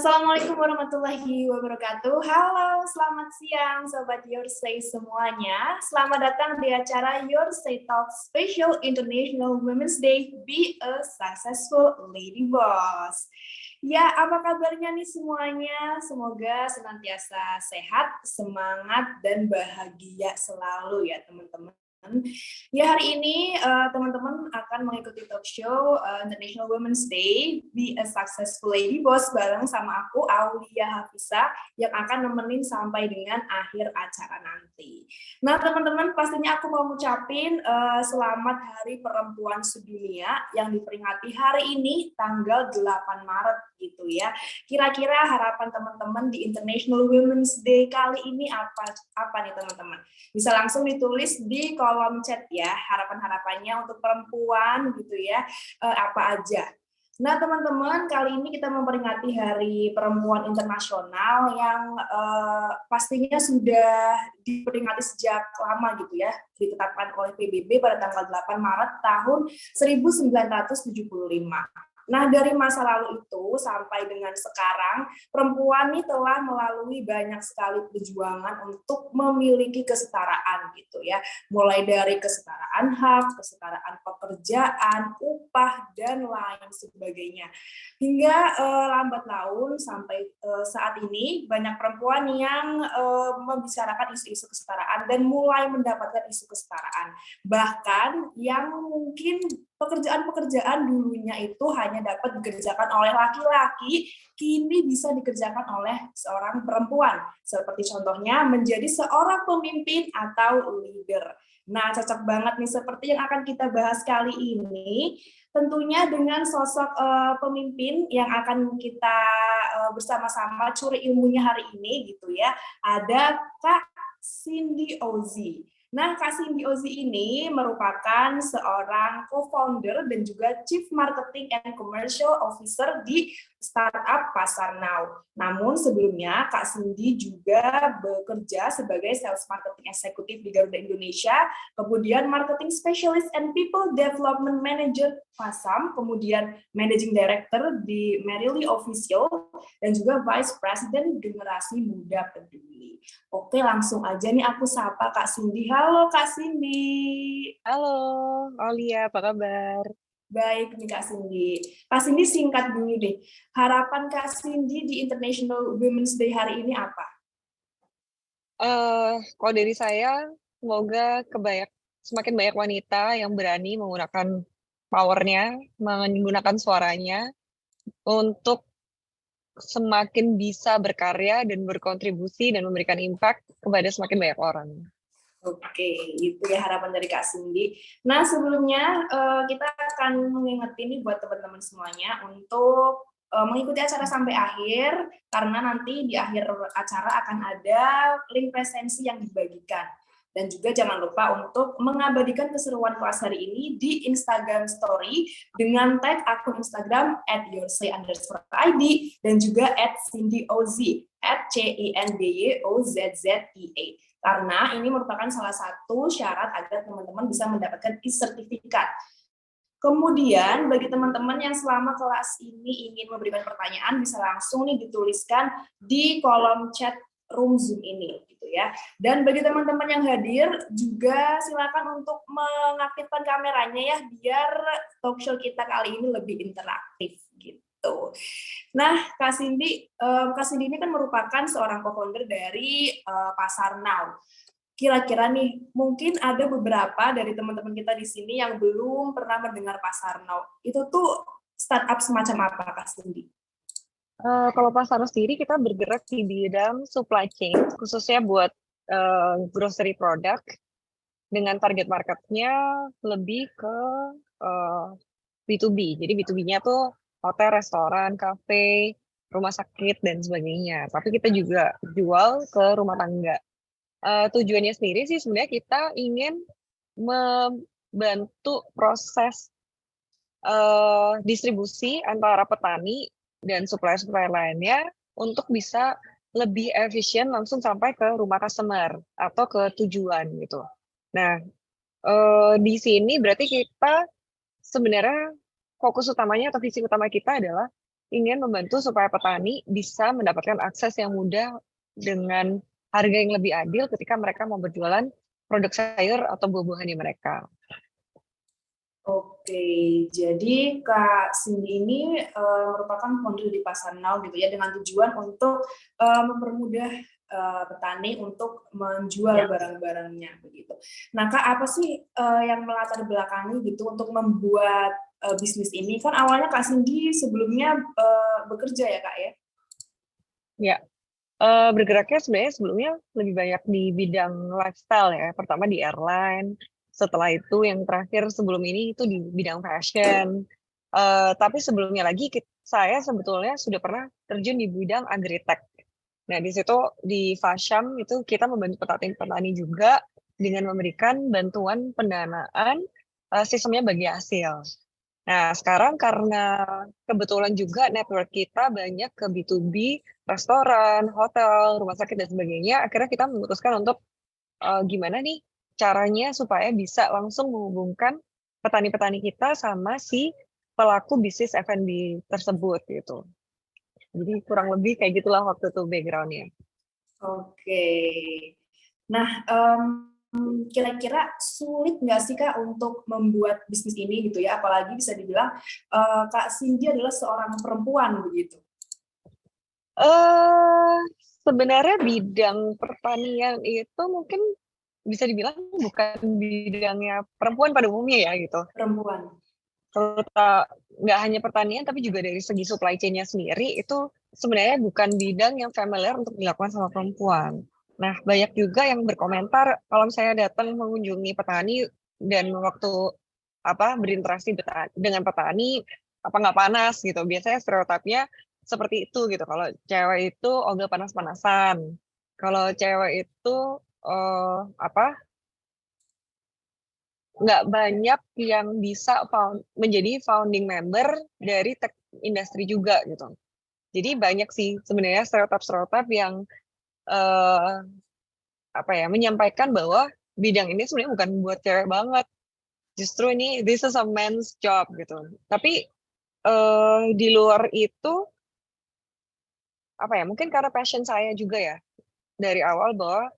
Assalamualaikum warahmatullahi wabarakatuh. Halo, selamat siang Sobat Your Say semuanya. Selamat datang di acara Your Say Talk Special International Women's Day Be a Successful Lady Boss. Ya, apa kabarnya nih semuanya? Semoga senantiasa sehat, semangat, dan bahagia selalu ya teman-teman. Ya, hari ini teman-teman akan mengikuti talk show International Women's Day Be a Successful Lady Boss bareng sama aku Aulia Hafisa yang akan nemenin sampai dengan akhir acara nanti. Nah, teman-teman, pastinya aku mau ngucapin selamat Hari Perempuan Sedunia yang diperingati hari ini tanggal 8 Maret gitu ya. Kira-kira harapan teman-teman di International Women's Day kali ini apa nih teman-teman? Bisa langsung ditulis di kolom chat ya, harapan-harapannya untuk perempuan gitu ya, apa aja. Nah teman-teman, kali ini kita memperingati Hari Perempuan Internasional yang pastinya sudah diperingati sejak lama gitu ya, ditetapkan oleh PBB pada tanggal 8 Maret tahun 1975. Nah, dari masa lalu itu sampai dengan sekarang, perempuan ini telah melalui banyak sekali perjuangan untuk memiliki kesetaraan gitu ya. Mulai dari kesetaraan hak, kesetaraan pekerjaan, upah, dan lain sebagainya. Hingga lambat laun sampai saat ini, banyak perempuan yang membicarakan isu-isu kesetaraan dan mulai mendapatkan isu kesetaraan. Bahkan yang mungkin pekerjaan-pekerjaan dulunya itu hanya dapat dikerjakan oleh laki-laki, kini bisa dikerjakan oleh seorang perempuan. Seperti contohnya menjadi seorang pemimpin atau leader. Nah, cocok banget nih seperti yang akan kita bahas kali ini. Tentunya dengan sosok pemimpin yang akan kita bersama-sama curi ilmunya hari ini gitu ya. Ada Kak Cindy Ozi. Nah, Kak Cindy Ozi ini merupakan seorang co-founder dan juga Chief Marketing and Commercial Officer di startup Pasar Now. Namun sebelumnya Kak Cindy juga bekerja sebagai Sales Marketing Executive di Garuda Indonesia, kemudian Marketing Specialist and People Development Manager Pasam, kemudian Managing Director di Merrily Official, dan juga Vice President Generasi Muda Peduli. Oke, langsung aja nih aku sapa Kak Cindy. Halo Kak Cindy. Halo, Aulia, apa kabar? Baik nih Kak Cindy. Kak Cindy singkat dulu deh. Harapan Kak Cindy di International Women's Day hari ini apa? Kalau dari saya, semoga semakin banyak wanita yang berani menggunakan powernya, menggunakan suaranya untuk semakin bisa berkarya dan berkontribusi dan memberikan impact kepada semakin banyak orang. Oke, itu ya harapan dari Kak Cindy. Nah, sebelumnya kita akan mengingetin nih buat teman-teman semuanya untuk mengikuti acara sampai akhir, karena nanti di akhir acara akan ada link presensi yang dibagikan. Dan juga jangan lupa untuk mengabadikan keseruan kelas hari ini di Instagram Story dengan tag akun Instagram @yoursay_id dan juga @CindyOZ, @CindyOZZEA. Karena ini merupakan salah satu syarat agar teman-teman bisa mendapatkan e-sertifikat. Kemudian bagi teman-teman yang selama kelas ini ingin memberikan pertanyaan bisa langsung nih dituliskan di kolom chat room Zoom ini gitu ya. Dan bagi teman-teman yang hadir juga silakan untuk mengaktifkan kameranya ya biar talk show kita kali ini lebih interaktif gitu. Nah, Kak Cindy ini kan merupakan seorang co-founder dari Pasar Now. Kira-kira nih, mungkin ada beberapa dari teman-teman kita di sini yang belum pernah mendengar Pasar Now. Itu tuh startup semacam apa, Kak Cindy? Kalau Pasar sendiri, kita bergerak di bidang supply chain, khususnya buat grocery product, dengan target marketnya lebih ke B2B. Jadi B2B-nya tuh hotel, restoran, kafe, rumah sakit, dan sebagainya. Tapi kita juga jual ke rumah tangga. Tujuannya sendiri sih sebenarnya kita ingin membantu proses distribusi antara petani dan supplier-supplier lainnya untuk bisa lebih efisien langsung sampai ke rumah customer atau ke tujuan gitu. Nah, di sini berarti kita sebenarnya fokus utamanya atau visi utama kita adalah ingin membantu supaya petani bisa mendapatkan akses yang mudah dengan harga yang lebih adil ketika mereka mau berjualan produk sayur atau buah-buahan mereka. Oke, jadi Kak Cindy ini merupakan founder di Pasar Now gitu ya, dengan tujuan untuk mempermudah petani untuk menjual Ya. barang-barangnya begitu. Nah Kak, apa sih yang melatar belakangi gitu untuk membuat bisnis ini? Kan awalnya Kak Cindy sebelumnya bekerja ya Kak ya? Ya, bergeraknya sebenarnya sebelumnya lebih banyak di bidang lifestyle ya. Pertama di airline, setelah itu yang terakhir sebelum ini itu di bidang fashion. Tapi sebelumnya lagi saya sebetulnya sudah pernah terjun di bidang agritech. Nah, di situ di Fasham itu kita membantu petani-petani juga dengan memberikan bantuan pendanaan sistemnya bagi hasil. Nah, sekarang karena kebetulan juga network kita banyak ke B2B, restoran, hotel, rumah sakit, dan sebagainya, akhirnya kita memutuskan untuk gimana nih caranya supaya bisa langsung menghubungkan petani-petani kita sama si pelaku bisnis F&B tersebut gitu. Jadi kurang lebih kayak gitulah waktu itu background-nya. Oke. Nah, kira-kira sulit nggak sih Kak untuk membuat bisnis ini gitu ya? Apalagi bisa dibilang Kak Cindy adalah seorang perempuan begitu. eh Sebenarnya bidang pertanian itu mungkin bisa dibilang bukan bidangnya perempuan pada umumnya ya gitu. Perempuan. Terutama nggak hanya pertanian tapi juga dari segi supply chain-nya sendiri itu sebenarnya bukan bidang yang familiar untuk dilakukan sama perempuan. Nah, banyak juga yang berkomentar kalau saya datang mengunjungi petani dan waktu berinteraksi dengan petani apa nggak panas gitu. Biasanya stereotipnya seperti itu gitu. Kalau cewek itu ogah panas-panasan. Kalau cewek itu eh, apa nggak banyak yang bisa menjadi founding member dari tech industry juga gitu. Jadi banyak sih sebenarnya stereotip-stereotip yang eh, menyampaikan bahwa bidang ini sebenarnya bukan buat cewek banget. Justru ini this is a man's job gitu. Tapi di luar itu mungkin karena passion saya juga ya dari awal bahwa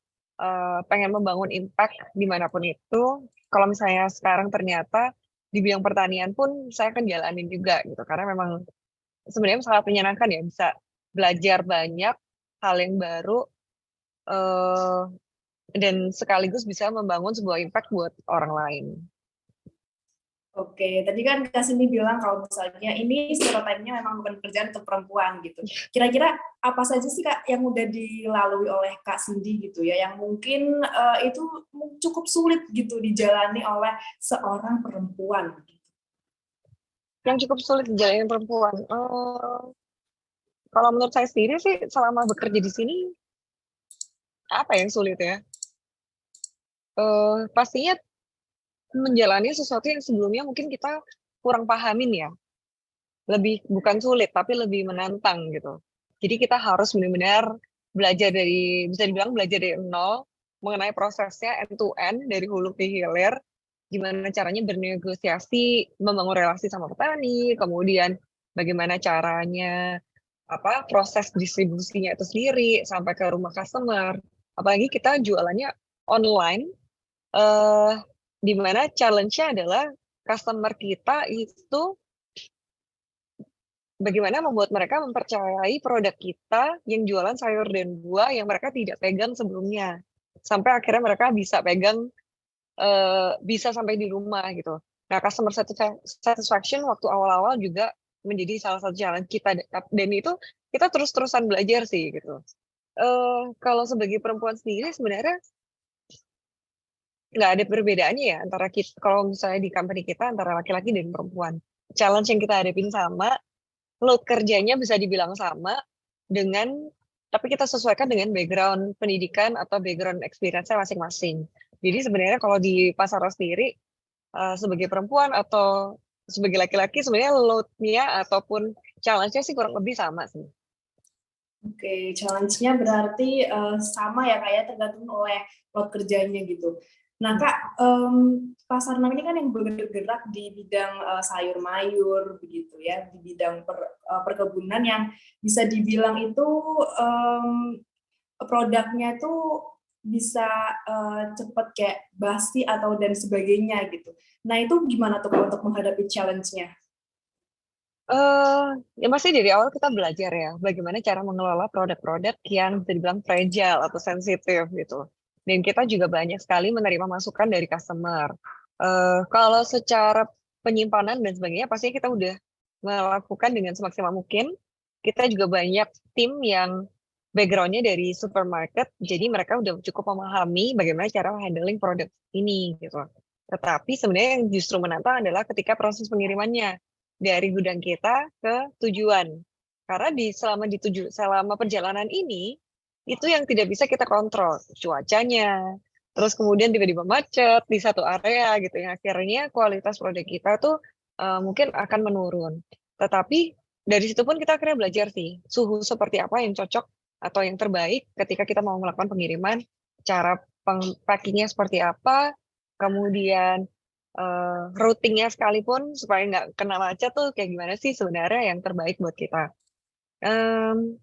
pengen membangun impact dimanapun itu. Kalau misalnya sekarang ternyata di bidang pertanian pun saya akan jalanin juga gitu karena memang sebenarnya sangat menyenangkan ya bisa belajar banyak hal yang baru eh, dan sekaligus bisa membangun sebuah impact buat orang lain. Oke, tadi kan Kak Cindy bilang kalau misalnya ini stereotipnya memang bukan pekerjaan untuk perempuan gitu. Kira-kira apa saja sih Kak yang udah dilalui oleh Kak Cindy gitu ya, yang mungkin itu cukup sulit gitu dijalani oleh seorang perempuan? Yang cukup sulit dijalani perempuan. Kalau menurut saya sendiri sih selama bekerja di sini apa yang sulit ya? Pastinya menjalani sesuatu yang sebelumnya mungkin kita kurang pahamin ya. Lebih bukan sulit tapi lebih menantang gitu. Jadi kita harus benar-benar belajar bisa dibilang belajar dari nol mengenai prosesnya end to end dari hulu ke hilir, gimana caranya bernegosiasi, membangun relasi sama petani, kemudian bagaimana caranya proses distribusinya itu sendiri sampai ke rumah customer. Apalagi kita jualannya online, eh, di mana challenge-nya adalah customer kita itu bagaimana membuat mereka mempercayai produk kita yang jualan sayur dan buah yang mereka tidak pegang sebelumnya. Sampai akhirnya mereka bisa pegang, bisa sampai di rumah gitu. Nah, customer satisfaction waktu awal-awal juga menjadi salah satu challenge kita. Dan itu kita terus-terusan belajar sih gitu. Kalau sebagai perempuan sendiri sebenarnya nggak ada perbedaannya ya antara kita, kalau misalnya di company kita antara laki-laki dan perempuan. Challenge yang kita hadapin sama, load kerjanya bisa dibilang sama dengan tapi kita sesuaikan dengan background pendidikan atau background experience-nya masing-masing. Jadi sebenarnya kalau di pasar sendiri sebagai perempuan atau sebagai laki-laki sebenarnya load-nya ataupun challenge-nya sih kurang lebih sama sih. Oke, challenge-nya berarti sama ya Kak ya, tergantung oleh load kerjanya gitu. Nah Kak, Pasar 6 ini kan yang bergerak di bidang sayur mayur begitu ya, di bidang perkebunan yang bisa dibilang itu produknya itu bisa cepet kayak basi atau dan sebagainya gitu. Nah itu gimana tuh Kak untuk menghadapi challenge-nya? Ya pasti dari awal kita belajar ya, bagaimana cara mengelola produk-produk yang bisa dibilang fragile atau sensitif gitu. Dan kita juga banyak sekali menerima masukan dari customer. Kalau secara penyimpanan dan sebagainya, pastinya kita udah melakukan dengan semaksimal mungkin. Kita juga banyak tim yang background-nya dari supermarket, jadi mereka udah cukup memahami bagaimana cara handling produk ini gitu. Tetapi sebenarnya yang justru menantang adalah ketika proses pengirimannya dari gudang kita ke tujuan. Karena selama perjalanan ini itu yang tidak bisa kita kontrol, cuacanya, terus kemudian tiba-tiba macet di satu area gitu yang akhirnya kualitas produk kita tuh mungkin akan menurun. Tetapi dari situ pun kita akhirnya belajar sih suhu seperti apa yang cocok atau yang terbaik ketika kita mau melakukan pengiriman, cara packingnya seperti apa, kemudian routingnya sekalipun supaya nggak kena macet tuh kayak gimana sih sebenarnya yang terbaik buat kita. Em,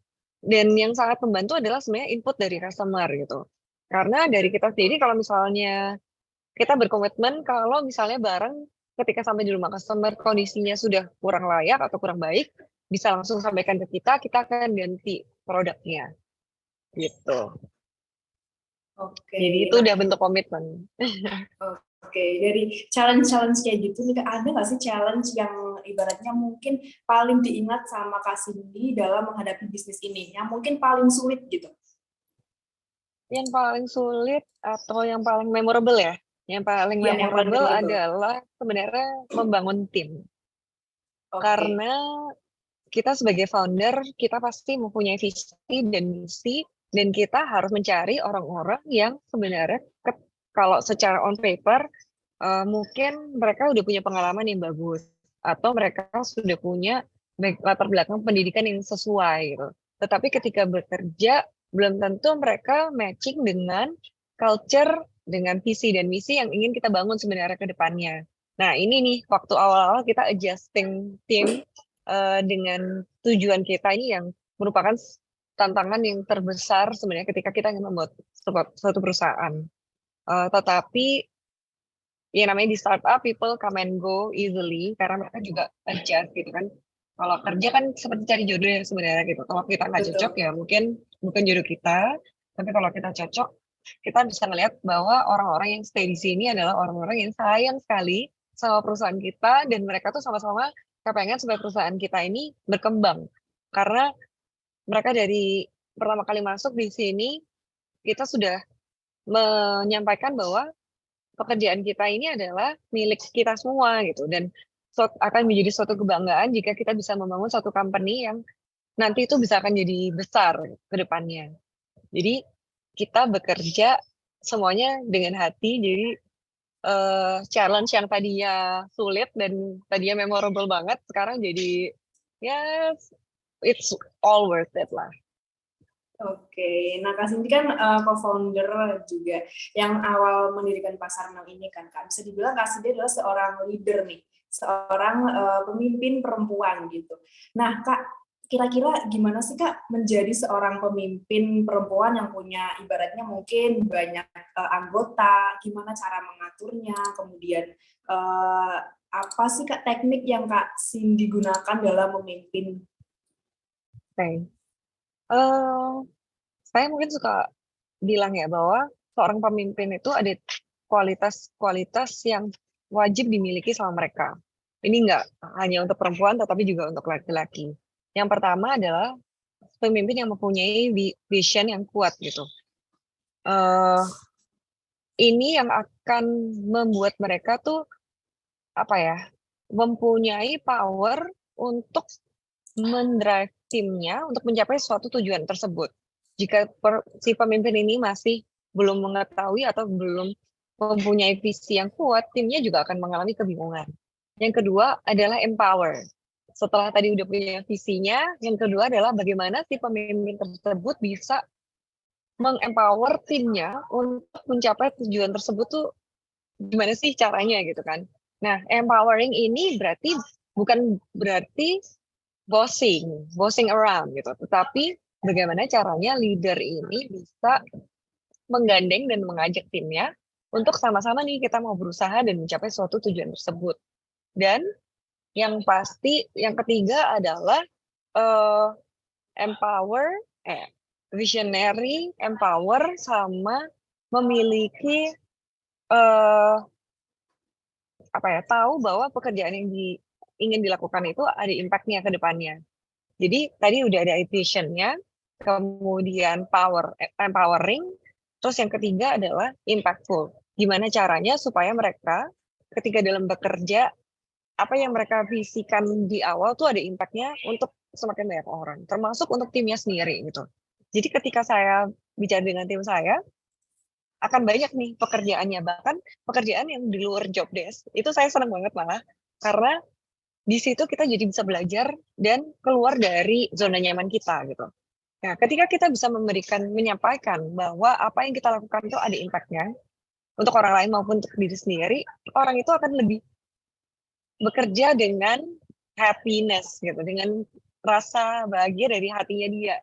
dan yang sangat membantu adalah sebenarnya input dari customer gitu. Karena dari kita sendiri kalau misalnya kita berkomitmen kalau misalnya barang ketika sampai di rumah customer kondisinya sudah kurang layak atau kurang baik, bisa langsung sampaikan ke kita akan ganti produknya gitu. Jadi Oke, itu nah udah bentuk komitmen. oke, dari challenge-challenge kayak gitu nih, Kak, ada nggak sih challenge yang ibaratnya mungkin paling diingat sama Kak Cindy dalam menghadapi bisnis ini, yang mungkin paling sulit gitu? Yang paling sulit atau yang paling memorable ya? Yang paling Iya, yang paling memorable memorable. adalah sebenarnya membangun tim. Oke, Karena kita sebagai founder, kita pasti mempunyai visi dan misi, dan kita harus mencari orang-orang yang sebenarnya kalau secara on paper, mungkin mereka udah punya pengalaman yang bagus, atau mereka sudah punya latar belakang pendidikan yang sesuai gitu. Tetapi ketika bekerja, belum tentu mereka matching dengan culture, dengan visi dan misi yang ingin kita bangun sebenarnya ke depannya. Nah, ini nih waktu awal-awal kita adjusting tim dengan tujuan kita ini yang merupakan tantangan yang terbesar sebenarnya ketika kita ingin membuat suatu perusahaan. Tetapi ya namanya di startup people come and go easily karena mereka juga adjust gitu kan. Kalau kerja kan seperti cari jodoh ya sebenarnya gitu. Kalau kita nggak cocok betul. ya mungkin bukan jodoh kita. Tapi kalau kita cocok, kita bisa melihat bahwa orang-orang yang stay di sini adalah orang-orang yang sayang sekali sama perusahaan kita dan mereka tuh sama-sama kepengen supaya perusahaan kita ini berkembang. Karena mereka dari pertama kali masuk di sini, kita sudah menyampaikan bahwa pekerjaan kita ini adalah milik kita semua gitu dan akan menjadi suatu kebanggaan jika kita bisa membangun suatu company yang nanti itu bisa akan jadi besar ke depannya. Jadi kita bekerja semuanya dengan hati. Jadi challenge yang tadinya sulit dan tadinya memorable banget sekarang jadi ya it's all worth it lah. Oke, nah Kak Cindy kan co-founder juga yang awal mendirikan Pasar 6 ini kan Kak. Bisa dibilang Kak Cindy adalah seorang leader nih, seorang pemimpin perempuan gitu. Nah Kak, kira-kira gimana sih Kak menjadi seorang pemimpin perempuan yang punya ibaratnya mungkin banyak anggota, gimana cara mengaturnya, kemudian apa sih Kak teknik yang Kak Cindy gunakan dalam memimpin? Okay. Saya mungkin suka bilang ya bahwa seorang pemimpin itu ada kualitas-kualitas yang wajib dimiliki sama mereka. Ini nggak hanya untuk perempuan, tetapi juga untuk laki-laki. Yang pertama adalah pemimpin yang mempunyai vision yang kuat gitu. Eh, ini yang akan membuat mereka tuh apa ya, mempunyai power untuk mendrive timnya untuk mencapai suatu tujuan tersebut. Jika si pemimpin ini masih belum mengetahui atau belum mempunyai visi yang kuat, timnya juga akan mengalami kebingungan. Yang kedua adalah empower. Setelah tadi udah punya visinya, yang kedua adalah bagaimana si pemimpin tersebut bisa mengempower timnya untuk mencapai tujuan tersebut tuh gimana sih caranya gitu kan. Nah, empowering ini bukan berarti bossing around gitu, tetapi bagaimana caranya leader ini bisa menggandeng dan mengajak timnya untuk sama-sama nih kita mau berusaha dan mencapai suatu tujuan tersebut. Dan yang pasti, yang ketiga adalah eh, empower, visionary, empower, sama memiliki eh, apa ya, tahu bahwa pekerjaan yang ingin dilakukan itu ada impact-nya ke depannya. Jadi tadi udah ada vision-nya, kemudian empowering, terus yang ketiga adalah impactful. Gimana caranya supaya mereka ketika dalam bekerja, apa yang mereka visikan di awal tuh ada impact-nya untuk semakin banyak orang, termasuk untuk timnya sendiri gitu. Jadi ketika saya bicara dengan tim saya, akan banyak nih pekerjaannya, bahkan pekerjaan yang di luar job desk. Itu saya senang banget malah, karena di situ kita jadi bisa belajar dan keluar dari zona nyaman kita gitu. Nah, ketika kita bisa menyampaikan bahwa apa yang kita lakukan itu ada impact-nya untuk orang lain maupun untuk diri sendiri, orang itu akan lebih bekerja dengan happiness gitu, dengan rasa bahagia dari hatinya dia.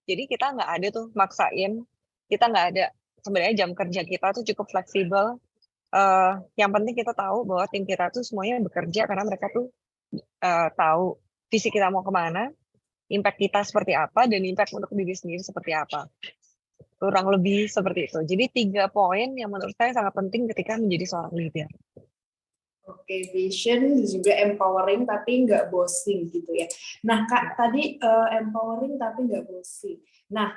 Jadi kita nggak ada tuh maksain, kita nggak ada, sebenarnya jam kerja kita tuh cukup fleksibel. Yang penting kita tahu bahwa tim kita tuh semuanya bekerja karena mereka tuh tahu visi kita mau kemana, impact kita seperti apa, dan impact untuk diri sendiri seperti apa. Kurang lebih seperti itu. Jadi 3 poin yang menurut saya sangat penting ketika menjadi seorang leader. Oke, vision juga empowering tapi nggak bossing gitu ya. Nah Kak, tadi empowering tapi nggak bossing. Nah,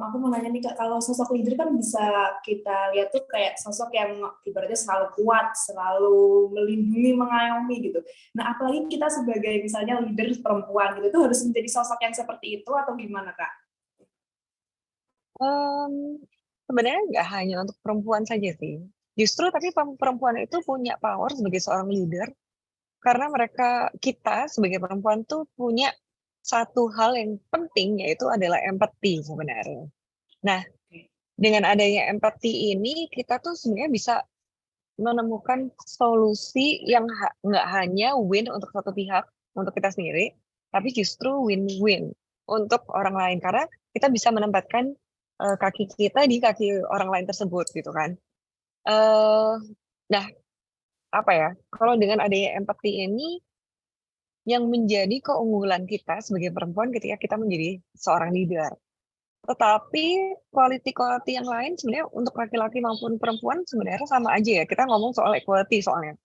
aku mau nanya nih Kak, kalau sosok leader kan bisa kita lihat tuh kayak sosok yang ibaratnya selalu kuat, selalu melindungi, mengayomi gitu. Nah, apalagi kita sebagai misalnya leader perempuan gitu, itu harus menjadi sosok yang seperti itu atau gimana Kak? Sebenarnya nggak hanya untuk perempuan saja sih. Justru tapi perempuan itu punya power sebagai seorang leader karena kita sebagai perempuan tuh punya satu hal yang penting, yaitu adalah empati sebenarnya. Nah, dengan adanya empati ini kita tuh sebenarnya bisa menemukan solusi yang nggak hanya win untuk satu pihak, untuk kita sendiri, tapi justru win-win untuk orang lain karena kita bisa menempatkan kaki kita di kaki orang lain tersebut gitu kan. Eh, nah, apa ya? Kalau dengan adanya empati ini yang menjadi keunggulan kita sebagai perempuan ketika kita menjadi seorang leader. Tetapi quality-quality yang lain sebenarnya untuk laki-laki maupun perempuan sebenarnya sama aja ya. Kita ngomong soal equality soalnya.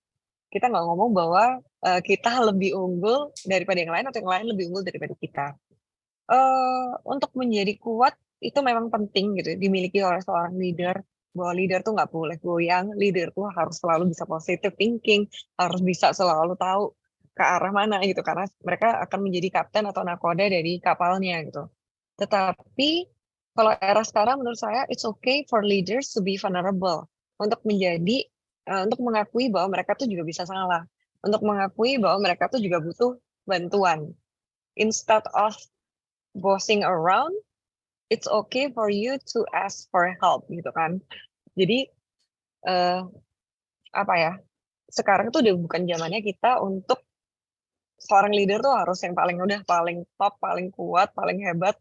Kita nggak ngomong bahwa kita lebih unggul daripada yang lain atau yang lain lebih unggul daripada kita. Untuk menjadi kuat itu memang penting gitu dimiliki oleh seorang leader, bahwa leader tuh nggak boleh goyang, leader tuh harus selalu bisa positive thinking, harus bisa selalu tahu ke arah mana gitu karena mereka akan menjadi kapten atau nakoda dari kapalnya gitu. Tetapi kalau era sekarang menurut saya it's okay for leaders to be vulnerable, untuk untuk mengakui bahwa mereka tuh juga bisa salah, untuk mengakui bahwa mereka tuh juga butuh bantuan. Instead of bossing around, it's okay for you to ask for help gitu kan. Jadi eh, apa ya? Sekarang tuh udah bukan zamannya kita untuk seorang leader tuh harus yang paling top, paling kuat, paling hebat,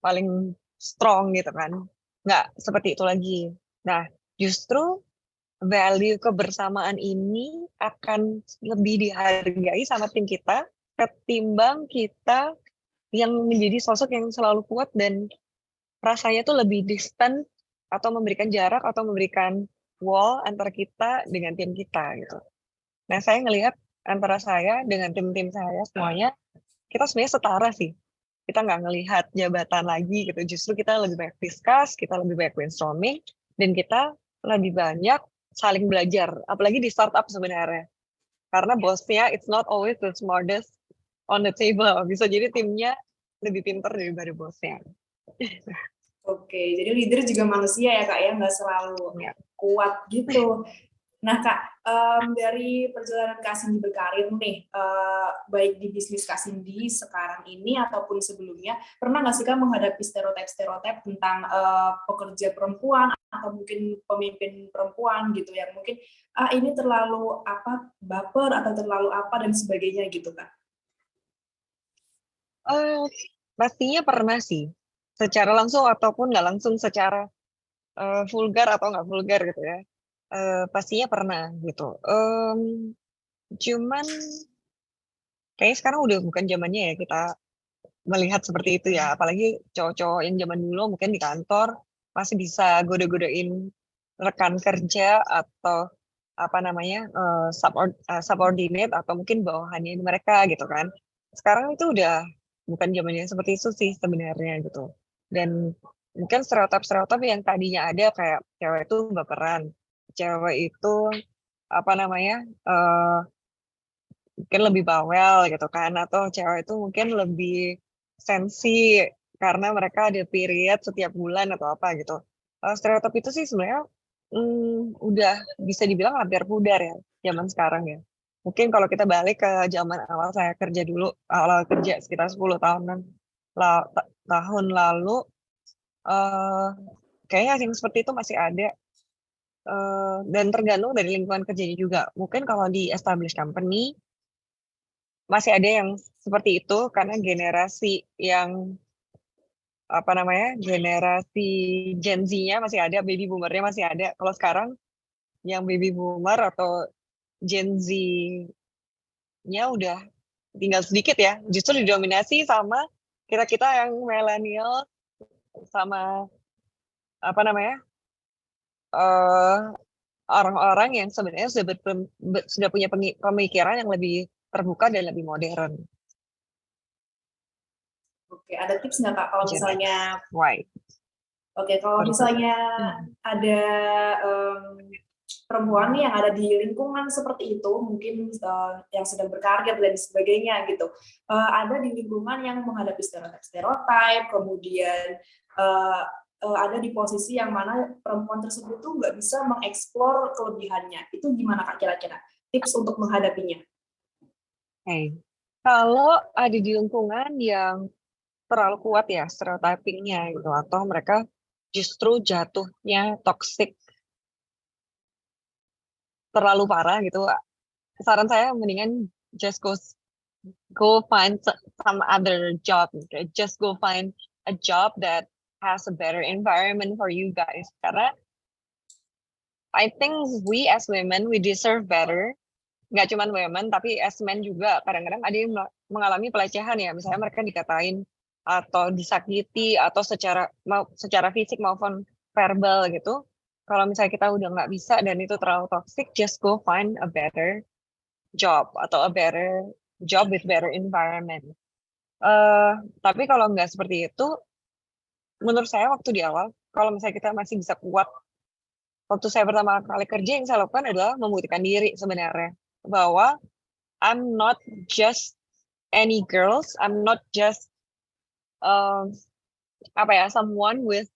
paling strong gitu kan. Nggak seperti itu lagi. Nah, justru value kebersamaan ini akan lebih dihargai sama tim kita ketimbang kita yang menjadi sosok yang selalu kuat dan rasanya tuh lebih distant atau memberikan jarak atau memberikan wall antara kita dengan tim kita gitu. Nah, saya ngelihat antara saya dengan tim-tim saya semuanya, kita sebenarnya setara sih. Kita nggak ngelihat jabatan lagi gitu. Justru kita lebih banyak discuss, kita lebih banyak brainstorming, dan kita lebih banyak saling belajar. Apalagi di startup sebenarnya. Karena bosnya it's not always the smartest on the table. Bisa jadi timnya lebih pintar daripada bosnya. Oke, jadi leader juga manusia ya Kak ya, nggak selalu Ya. kuat gitu. Nah Kak, dari perjalanan Kak Cindy berkarir nih, baik di bisnis Kak Cindy sekarang ini ataupun sebelumnya, pernah nggak sih Kak menghadapi stereotip-stereotip tentang pekerja perempuan atau mungkin pemimpin perempuan gitu yang mungkin ini terlalu apa baper atau terlalu apa dan sebagainya gitu Kak? Eh, Pastinya pernah sih, secara langsung ataupun nggak langsung, secara vulgar atau nggak vulgar gitu ya. Pastinya pernah gitu. Cuman kayaknya sekarang udah bukan zamannya ya kita melihat seperti itu ya. Apalagi cowok-cowok yang zaman dulu mungkin di kantor masih bisa goda-godain rekan kerja atau apa namanya subordinate atau mungkin bawahannya mereka gitu kan. Sekarang itu udah bukan zamannya seperti itu sih sebenarnya gitu. Dan mungkin stereotip-stereotip yang tadinya ada kayak cewek itu baperan, cewek itu apa namanya eh, mungkin lebih bawel gitu kan, atau cewek itu mungkin lebih sensi karena mereka ada period setiap bulan atau apa gitu. Stereotip itu sih sebenarnya udah bisa dibilang hampir pudar ya zaman sekarang ya. Mungkin kalau kita balik ke zaman awal saya kerja dulu, awal kerja sekitar 10 tahunan tahun lalu, eh kayaknya yang seperti itu masih ada. Dan tergantung dari lingkungan kerjanya juga. Mungkin kalau di established company masih ada yang seperti itu karena generasi yang apa namanya generasi Gen Z-nya masih ada, baby boomer-nya masih ada. Kalau sekarang yang baby boomer atau Gen Z-nya udah tinggal sedikit ya, justru didominasi sama kita-kita yang milenial sama apa namanya eh orang-orang yang sebenarnya sudah punya pemikiran yang lebih terbuka dan lebih modern. Oke, ada tips nggak Kak kalau Gen misalnya, X, Y, oke kalau sorry, sorry. misalnya ada perempuan nih yang ada di lingkungan seperti itu, mungkin yang sedang berkarir dan sebagainya gitu, ada di lingkungan yang menghadapi stereotip, kemudian ada di posisi yang mana perempuan tersebut tuh nggak bisa mengeksplor kelebihannya. Itu gimana Kak kira-kira? Tips untuk menghadapinya? Hey. Kalau ada di lingkungan yang terlalu kuat ya stereotypingnya gitu, atau mereka justru jatuhnya toxic terlalu parah gitu, saran saya mendingan just go find some other job gitu. Just go find a job that has a better environment for you guys, karena I think we as women we deserve better. Nggak cuma women tapi as men juga kadang-kadang ada yang mengalami pelecehan ya, misalnya mereka dikatain atau disakiti atau secara fisik maupun verbal gitu. Kalau misalnya kita udah nggak bisa dan itu terlalu toxic, just go find a better job atau a better job with better environment. eh tapi kalau nggak seperti itu, menurut saya waktu di awal, kalau misalnya kita masih bisa kuat, waktu saya pertama kali kerja yang saya lakukan adalah membuktikan diri sebenarnya bahwa I'm not just any girls, I'm not just um, apa ya someone with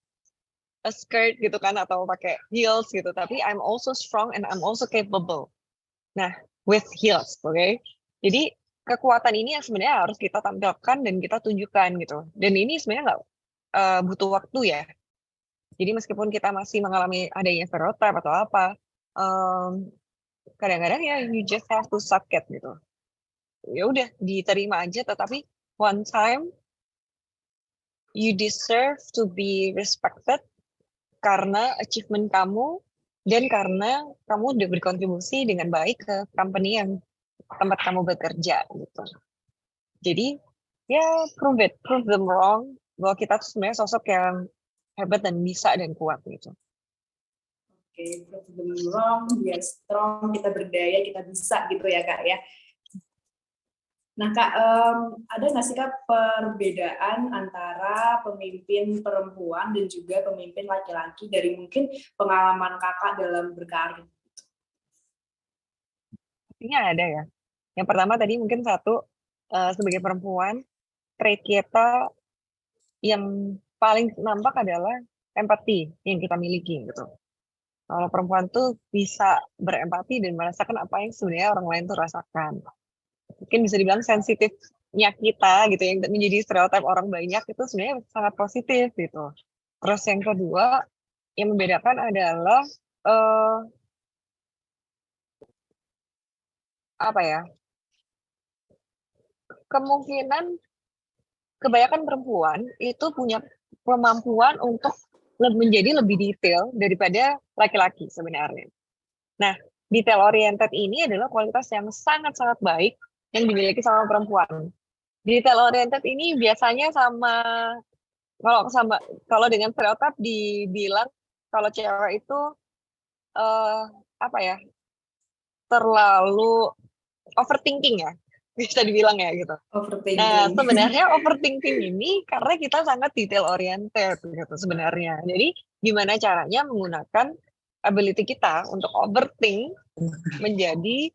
a skirt gitu kan atau pakai heels gitu, tapi I'm also strong and I'm also capable. Nah, with heels, oke? Okay? Jadi kekuatan ini yang sebenarnya harus kita tampilkan dan kita tunjukkan gitu. Dan ini sebenarnya nggak butuh waktu ya. Jadi meskipun kita masih mengalami adanya stereotip atau apa, um, kadang-kadang ya you just have to suck it gitu. Ya udah diterima aja, tetapi one time you deserve to be respected karena achievement kamu dan karena kamu udah berkontribusi dengan baik ke company yang tempat kamu bekerja gitu. Jadi ya prove them wrong bahwa kita tuh sebenarnya sosok yang hebat dan bisa dan kuat gitu. Oke, prove them wrong, biar strong, kita berdaya, kita bisa gitu ya Kak ya. Nah Kak, ada nggak sih Kak perbedaan antara pemimpin perempuan dan juga pemimpin laki-laki dari mungkin pengalaman Kakak dalam berkarir? Artinya ada ya. Yang pertama tadi mungkin satu, sebagai perempuan, trait kita yang paling nampak adalah empati yang kita miliki gitu. Kalau perempuan tuh bisa berempati dan merasakan apa yang sebenarnya orang lain tuh rasakan. Mungkin bisa dibilang sensitifnya kita gitu yang menjadi stereotip orang banyak itu sebenarnya sangat positif gitu. Terus yang kedua yang membedakan adalah eh, apa ya? Kemungkinan kebanyakan perempuan itu punya kemampuan untuk menjadi lebih detail daripada laki-laki sebenarnya. Nah, detail oriented ini adalah kualitas yang sangat-sangat baik yang dimiliki sama perempuan. Detail oriented ini biasanya sama kalau dengan stereotip dibilang kalau cewek itu eh, apa ya terlalu overthinking ya bisa dibilang ya gitu. Nah, Overthinking. sebenarnya overthinking ini karena kita sangat detail oriented gitu sebenarnya. Jadi, gimana caranya menggunakan ability kita untuk overthink menjadi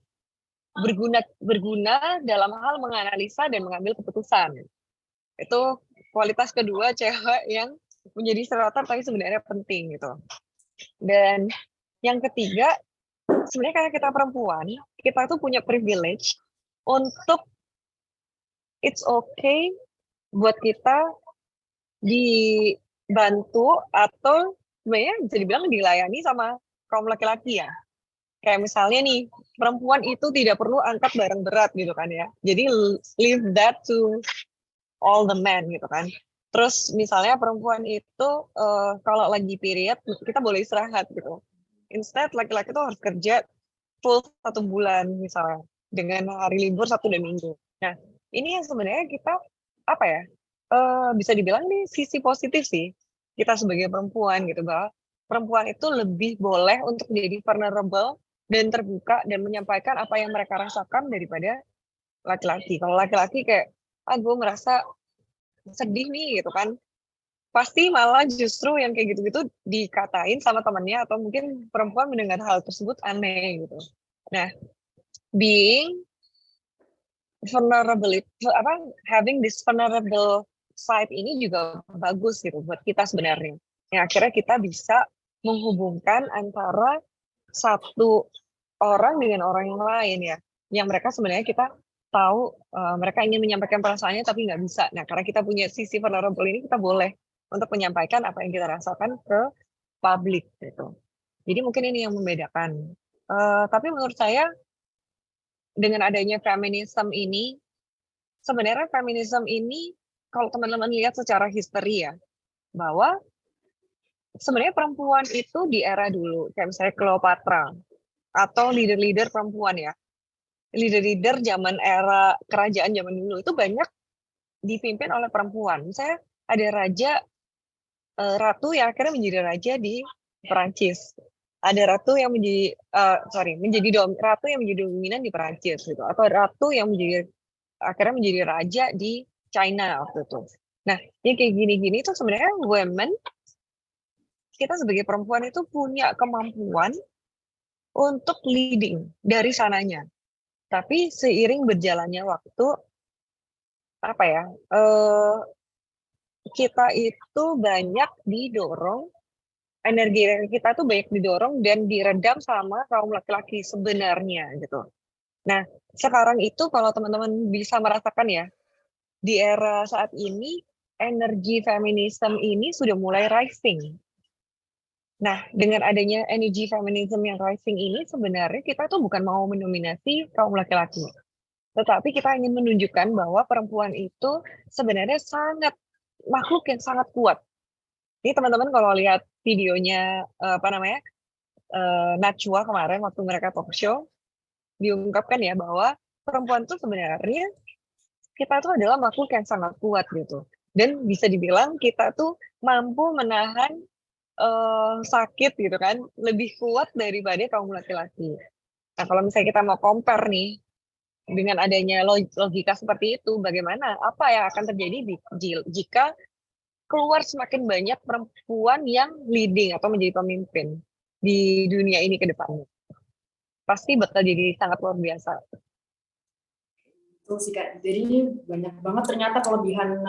berguna berguna dalam hal menganalisa dan mengambil keputusan. Itu kualitas kedua cewek yang menjadi stereotip tapi sebenarnya penting gitu. Dan yang ketiga, sebenarnya karena kita perempuan, kita tuh punya privilege untuk it's okay buat kita dibantu atau sebenarnya bisa dibilang dilayani sama kaum laki-laki ya. Kayak misalnya nih, perempuan itu tidak perlu angkat barang berat gitu kan ya. Jadi leave that to all the men gitu kan. Terus misalnya perempuan itu kalau lagi period kita boleh istirahat gitu. Instead laki-laki tuh harus kerja full 1 bulan misalnya dengan hari libur Sabtu dan Minggu. Nah ini yang sebenarnya kita apa ya bisa dibilang nih sisi positif sih kita sebagai perempuan gitu bahwa perempuan itu lebih boleh untuk menjadi vulnerable dan terbuka dan menyampaikan apa yang mereka rasakan daripada laki-laki. Kalau laki-laki kayak gue merasa sedih nih gitu kan pasti malah justru yang kayak gitu-gitu dikatain sama temannya atau mungkin perempuan mendengar hal tersebut aneh gitu. Nah, being vulnerable apa having this vulnerable side ini juga bagus gitu buat kita sebenarnya. Yang akhirnya kita bisa menghubungkan antara satu orang dengan orang yang lain ya, yang mereka sebenarnya kita tahu mereka ingin menyampaikan perasaannya tapi nggak bisa. Nah, karena kita punya sisi vulnerable ini kita boleh untuk menyampaikan apa yang kita rasakan ke publik gitu. Jadi mungkin ini yang membedakan. Tapi menurut saya dengan adanya feminisme ini, sebenarnya feminisme ini kalau teman-teman lihat secara history ya, bahwa sebenarnya perempuan itu di era dulu, kayak misalnya Cleopatra, atau leader-leader perempuan ya, leader-leader zaman era kerajaan zaman dulu itu banyak dipimpin oleh perempuan. Misalnya ada ratu yang akhirnya menjadi raja di Perancis. Ada ratu yang menjadi ratu yang menjadi dominan di Perancis gitu, atau ratu yang akhirnya menjadi raja di China waktu itu. Nah, yang kayak gini-gini itu sebenarnya kita sebagai perempuan itu punya kemampuan untuk leading dari sananya. Tapi seiring berjalannya waktu, apa ya, kita itu banyak didorong, energi kita tuh banyak didorong dan diredam sama kaum laki-laki sebenarnya gitu. Nah, sekarang itu kalau teman-teman bisa merasakan ya, di era saat ini, energi feminisme ini sudah mulai rising. Nah, dengan adanya energi feminisme yang rising ini, sebenarnya kita tuh bukan mau mendominasi kaum laki-laki. Tetapi kita ingin menunjukkan bahwa perempuan itu sebenarnya makhluk yang sangat kuat. Ini teman-teman kalau lihat videonya apa namanya Najwa kemarin waktu mereka talk show diungkapkan ya bahwa perempuan itu sebenarnya kita tuh adalah makhluk yang sangat kuat gitu. Dan bisa dibilang kita tuh mampu menahan sakit gitu kan lebih kuat daripada kaum laki-laki. Nah kalau misalnya kita mau compare nih dengan adanya logika seperti itu, bagaimana apa yang akan terjadi jika keluar semakin banyak perempuan yang leading atau menjadi pemimpin di dunia ini ke depannya? Pasti bakal jadi sangat luar biasa. Betul sih Kak. Jadi ini banyak banget ternyata kelebihan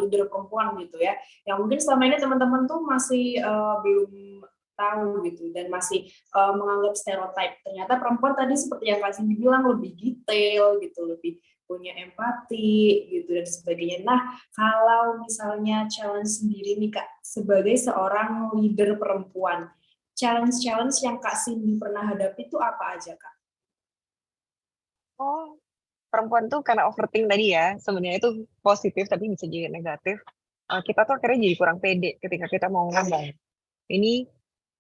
leader perempuan gitu ya. Yang mungkin selama ini teman-teman tuh masih belum tahu gitu dan masih menganggap stereotip. Ternyata perempuan tadi seperti yang Kak Cindy bilang lebih detail gitu, lebih punya empati gitu dan sebagainya. Nah, kalau misalnya challenge sendiri nih Kak, sebagai seorang leader perempuan, challenge-challenge yang Kak Cindy pernah hadapi itu apa aja Kak? Oh, perempuan tuh karena overthink tadi ya, sebenarnya itu positif tapi bisa jadi negatif. Kita tuh akhirnya jadi kurang pede ketika kita mau ngomong. Ini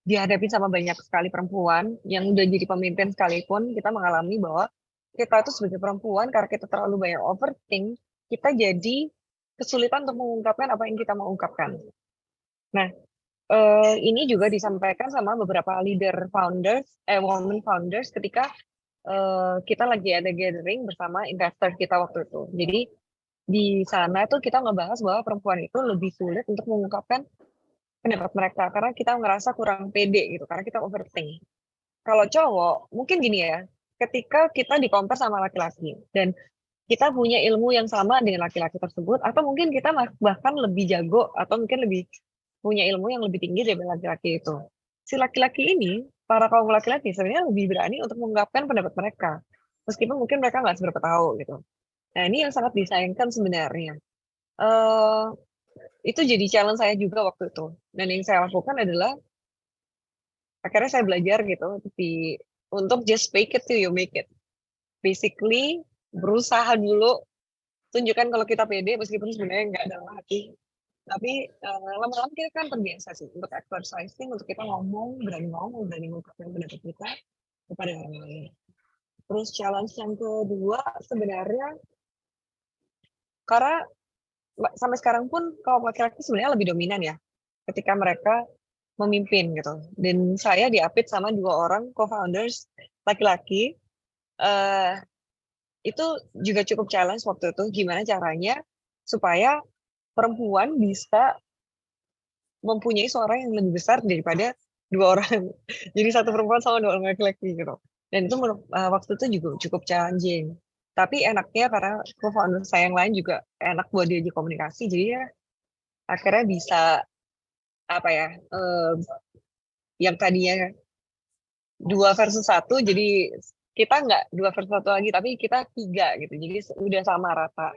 dihadapi sama banyak sekali perempuan yang udah jadi pemimpin sekalipun, kita mengalami bahwa kita itu sebagai perempuan, karena kita terlalu banyak overthink, kita jadi kesulitan untuk mengungkapkan apa yang kita mau ungkapkan. Nah, ini juga disampaikan sama beberapa leader founders, women founders ketika kita lagi ada gathering bersama investor kita waktu itu. Jadi di sana tuh kita ngebahas bahwa perempuan itu lebih sulit untuk mengungkapkan pendapat mereka karena kita ngerasa kurang pede gitu, karena kita overthink. Kalau cowok, mungkin gini ya, ketika kita di-compare sama laki-laki dan kita punya ilmu yang sama dengan laki-laki tersebut, atau mungkin kita bahkan lebih jago atau mungkin lebih punya ilmu yang lebih tinggi dari laki-laki itu. Si laki-laki ini, para kaum laki-laki sebenarnya lebih berani untuk mengungkapkan pendapat mereka. Meskipun mungkin mereka nggak seberapa tahu gitu. Nah ini yang sangat disayangkan sebenarnya. Eh itu jadi challenge saya juga waktu itu. Dan yang saya lakukan adalah akhirnya saya belajar gitu untuk just fake it till you make it. Basically berusaha dulu tunjukkan kalau kita pede meskipun sebenarnya nggak dalam hati. Tapi lama-lama kita kan terbiasa sih untuk exercising, untuk kita ngomong, berani mengungkapkan pendapat kita kepada orang lain. Terus challenge yang kedua sebenarnya karena sampai sekarang pun kaum laki-laki sebenarnya lebih dominan ya ketika mereka memimpin gitu. Dan saya diapit sama 2 orang co-founders laki-laki. eh itu juga cukup challenge waktu itu gimana caranya supaya perempuan bisa mempunyai suara yang lebih besar daripada 2 orang. Jadi 1 perempuan sama 2 orang laki-laki gitu. Dan itu waktu itu juga cukup challenging. Tapi enaknya karena co-founder saya yang lain juga enak buat diajak komunikasi, jadi ya akhirnya bisa apa ya, yang tadinya 2 versus 1 jadi kita nggak 2 versus 1 lagi, tapi kita 3 gitu. Jadi udah sama rata.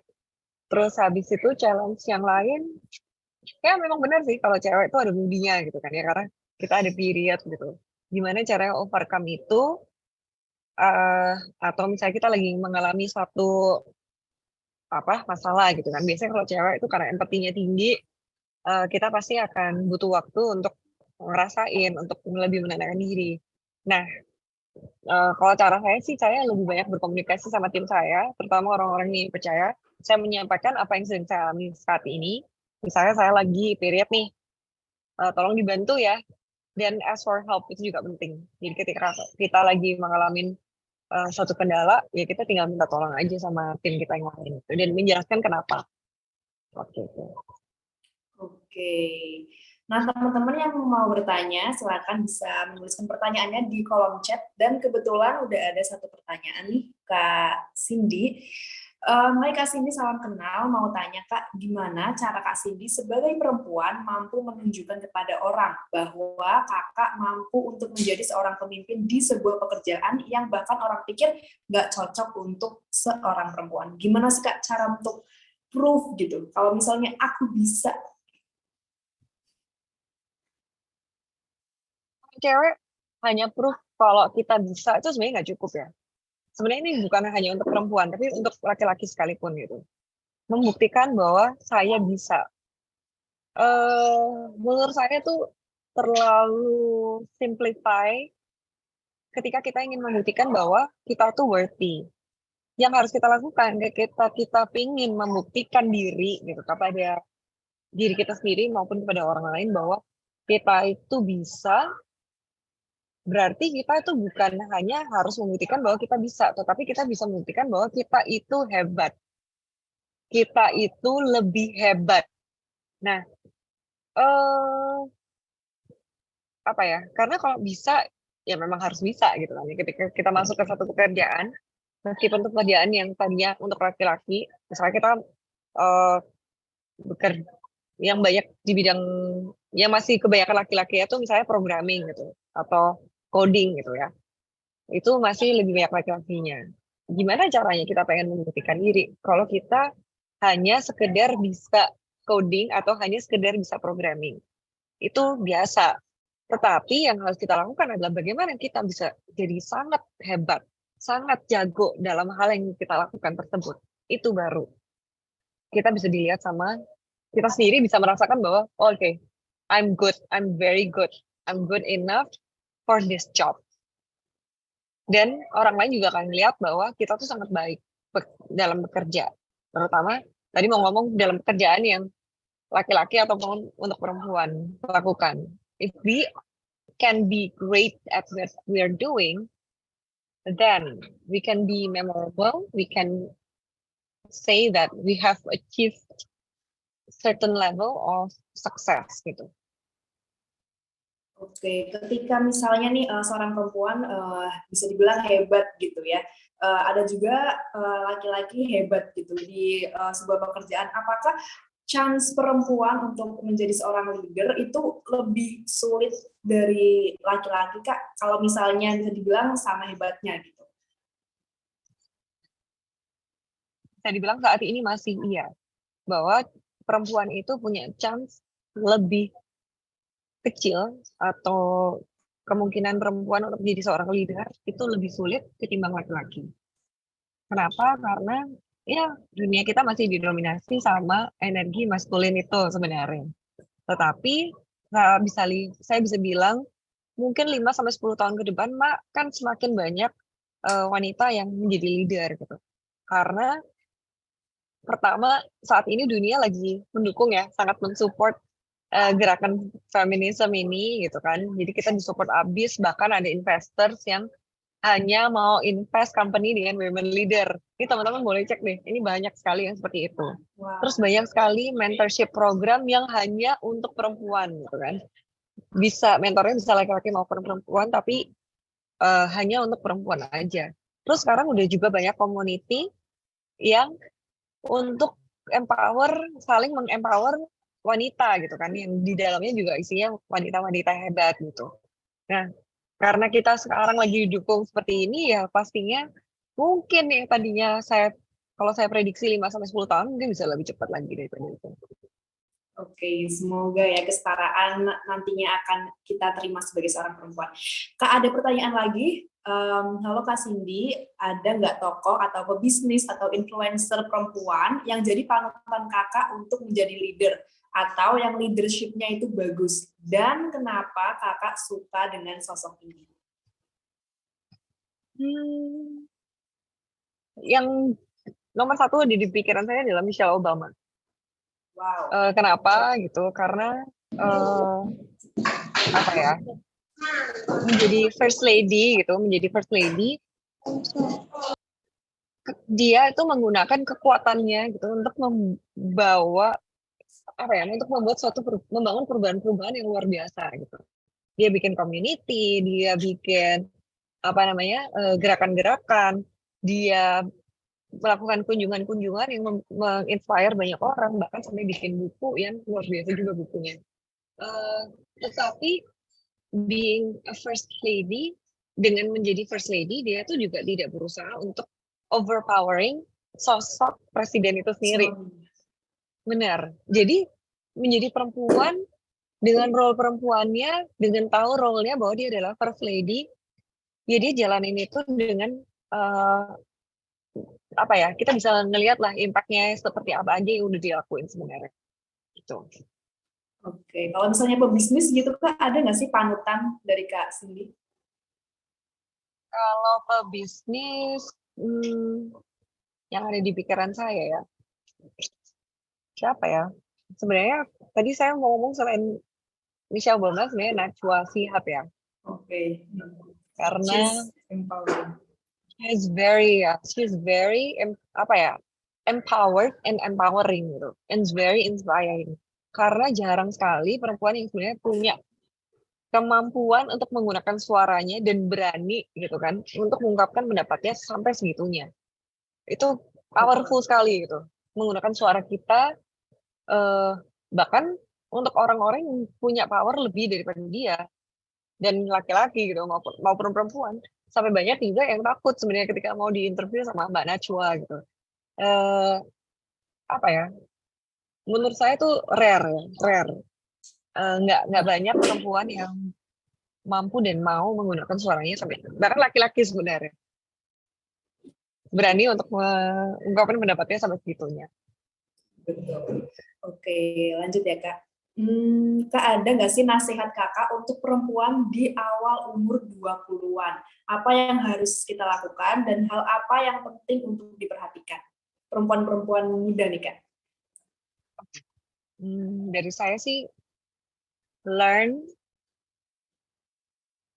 Terus habis itu challenge yang lain, ya memang benar sih kalau cewek itu ada moodinya gitu kan ya, karena kita ada period gitu. Gimana caranya overcome itu, atau misalnya kita lagi mengalami suatu masalah gitu kan. Biasanya kalau cewek itu karena empatinya tinggi, kita pasti akan butuh waktu untuk ngerasain, untuk lebih menenangkan diri. Nah, kalau cara saya sih, saya lebih banyak berkomunikasi sama tim saya, terutama orang-orang yang percaya. Saya menyampaikan apa yang sedang saya alami saat ini. Misalnya saya lagi period nih, tolong dibantu ya. Dan ask for help itu juga penting. Jadi ketika kita lagi mengalami suatu kendala, ya kita tinggal minta tolong aja sama tim kita yang lain. Dan menjelaskan kenapa. Oke. Oke. Nah, teman-teman yang mau bertanya, silakan bisa menuliskan pertanyaannya di kolom chat. Dan kebetulan udah ada satu pertanyaan nih, Kak Cindy. Hai Kak Cindy, salam kenal. Mau tanya Kak, gimana cara Kak Cindy sebagai perempuan mampu menunjukkan kepada orang bahwa kakak mampu untuk menjadi seorang pemimpin di sebuah pekerjaan yang bahkan orang pikir nggak cocok untuk seorang perempuan. Gimana sih Kak cara untuk proof gitu? Kalau misalnya aku bisa. Cewek hanya proof kalau kita bisa itu sebenarnya nggak cukup ya. Sebenarnya ini bukan hanya untuk perempuan, tapi untuk laki-laki sekalipun gitu. Membuktikan bahwa saya bisa. Menurut saya tuh terlalu simplify ketika kita ingin membuktikan bahwa kita tuh worthy. Yang harus kita lakukan, kita ingin membuktikan diri gitu kepada diri kita sendiri maupun kepada orang lain bahwa kita itu bisa. Berarti kita itu bukan hanya harus membuktikan bahwa kita bisa, tetapi kita bisa membuktikan bahwa kita itu hebat. Kita itu lebih hebat. Nah, apa ya? Karena kalau bisa, ya memang harus bisa gitu kan. Ketika kita masuk ke satu pekerjaan, meskipun pekerjaan yang tadinya untuk laki-laki, misalnya kita bekerja yang banyak di bidang yang masih kebanyakan laki-laki itu misalnya programming gitu atau coding gitu ya. Itu masih lebih banyak laki-lakinya. Gimana caranya kita pengen membuktikan diri kalau kita hanya sekedar bisa coding atau hanya sekedar bisa programming? Itu biasa. Tetapi yang harus kita lakukan adalah bagaimana kita bisa jadi sangat hebat, sangat jago dalam hal yang kita lakukan tersebut. Itu baru kita bisa dilihat sama kita sendiri, bisa merasakan bahwa oh, oke, I'm good, I'm very good, I'm good enough for this job. Dan orang lain juga akan lihat bahwa kita tuh sangat baik dalam bekerja. Terutama tadi mau ngomong dalam pekerjaan yang laki-laki ataupun untuk perempuan lakukan. If we can be great at what we are doing, then we can be memorable. We can say that we have achieved certain level of success gitu. Oke, ketika misalnya nih seorang perempuan bisa dibilang hebat gitu ya, ada juga laki-laki hebat gitu di sebuah pekerjaan. Apakah chance perempuan untuk menjadi seorang leader itu lebih sulit dari laki-laki, Kak? Kalau misalnya bisa dibilang sama hebatnya gitu. Bisa dibilang saat ini masih iya, bahwa perempuan itu punya chance lebih kecil atau kemungkinan perempuan untuk menjadi seorang leader itu lebih sulit ketimbang laki-laki. Kenapa? Karena ya dunia kita masih didominasi sama energi maskulin itu sebenarnya. Tetapi saya bisa bilang mungkin 5-10 tahun ke depan kan semakin banyak wanita yang menjadi leader gitu. Karena pertama saat ini dunia lagi mendukung ya, sangat mensupport gerakan feminisme ini gitu kan. Jadi kita disupport abis, bahkan ada investors yang hanya mau invest company dengan women leader. Ini teman-teman boleh cek deh, ini banyak sekali yang seperti itu. Wow. Terus banyak sekali mentorship program yang hanya untuk perempuan gitu kan. Bisa mentornya bisa laki-laki maupun perempuan, tapi hanya untuk perempuan aja. Terus sekarang udah juga banyak community yang untuk saling mengempower wanita gitu kan, yang di dalamnya juga isinya wanita-wanita hebat gitu. Nah, karena kita sekarang lagi didukung seperti ini ya pastinya mungkin yang tadinya kalau saya prediksi 5-10 tahun mungkin bisa lebih cepat lagi daripada itu. Oke, semoga ya kesetaraan nantinya akan kita terima sebagai seorang perempuan. Kak, ada pertanyaan lagi. Halo Kak Cindy, ada nggak tokoh atau pebisnis atau influencer perempuan yang jadi panutan kakak untuk menjadi leader atau yang leadership-nya itu bagus? Dan kenapa kakak suka dengan sosok ini? Yang nomor satu di pikiran saya adalah Michelle Obama. Wow. Kenapa gitu? Karena apa ya? Menjadi first lady gitu, dia itu menggunakan kekuatannya gitu untuk membawa untuk membangun perubahan-perubahan yang luar biasa gitu. Dia bikin community, dia bikin gerakan-gerakan, dia melakukan kunjungan-kunjungan yang menginspire banyak orang, bahkan sampai bikin buku yang luar biasa juga bukunya. Tetapi being a first lady, dengan menjadi first lady, dia tuh juga tidak berusaha untuk overpowering sosok presiden itu sendiri. Benar. Jadi menjadi perempuan dengan role perempuannya, dengan tahu role-nya bahwa dia adalah first lady, ya dia jalanin itu dengan kita bisa ngelihat lah impact-nya seperti apa aja yang udah dilakuin sebenarnya. Gitu. Oke, kalau misalnya pebisnis gitu Kak, ada nggak sih panutan dari Kak Cindy? Kalau pebisnis, yang ada di pikiran saya ya, siapa ya? Sebenarnya tadi saya mau ngomong selain Michelle Obama, sebenarnya Najwa Shihab ya. Oke. Karena she's very empowered and empowering gitu, and very inspiring. Karena jarang sekali perempuan yang sebenarnya punya kemampuan untuk menggunakan suaranya dan berani gitu kan untuk mengungkapkan pendapatnya sampai segitunya. Itu powerful sekali gitu. Menggunakan suara kita bahkan untuk orang-orang yang punya power lebih daripada dia, dan laki-laki gitu maupun perempuan. Sampai banyak juga yang takut sebenarnya ketika mau diinterview sama Mbak Najwa gitu. Eh, apa ya? Menurut saya tuh rare, ya, rare. Nggak banyak perempuan yang mampu dan mau menggunakan suaranya sampai bahkan laki-laki sebenarnya berani untuk mengungkapkan pendapatnya sampai segitunya. Betul. Oke, lanjut ya Kak. Kak, ada nggak sih nasihat Kakak untuk perempuan di awal umur 20-an? Apa yang harus kita lakukan dan hal apa yang penting untuk diperhatikan? Perempuan-perempuan muda nih Kak. Dari saya sih learn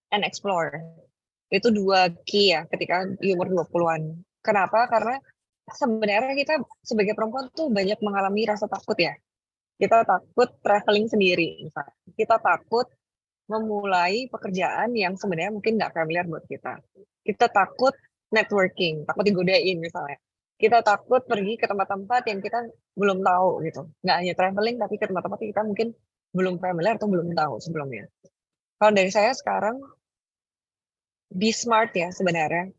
and explore. Itu 2 key ya ketika di umur 20-an. Kenapa? Karena sebenarnya kita sebagai perempuan tuh banyak mengalami rasa takut ya. Kita takut traveling sendiri misalnya. Kita takut memulai pekerjaan yang sebenarnya mungkin nggak familiar buat kita. Kita takut networking, takut digodain misalnya. Kita takut pergi ke tempat-tempat yang kita belum tahu gitu. Nggak hanya traveling, tapi ke tempat-tempat yang kita mungkin belum familiar atau belum tahu sebelumnya. Kalau dari saya sekarang, be smart ya sebenarnya.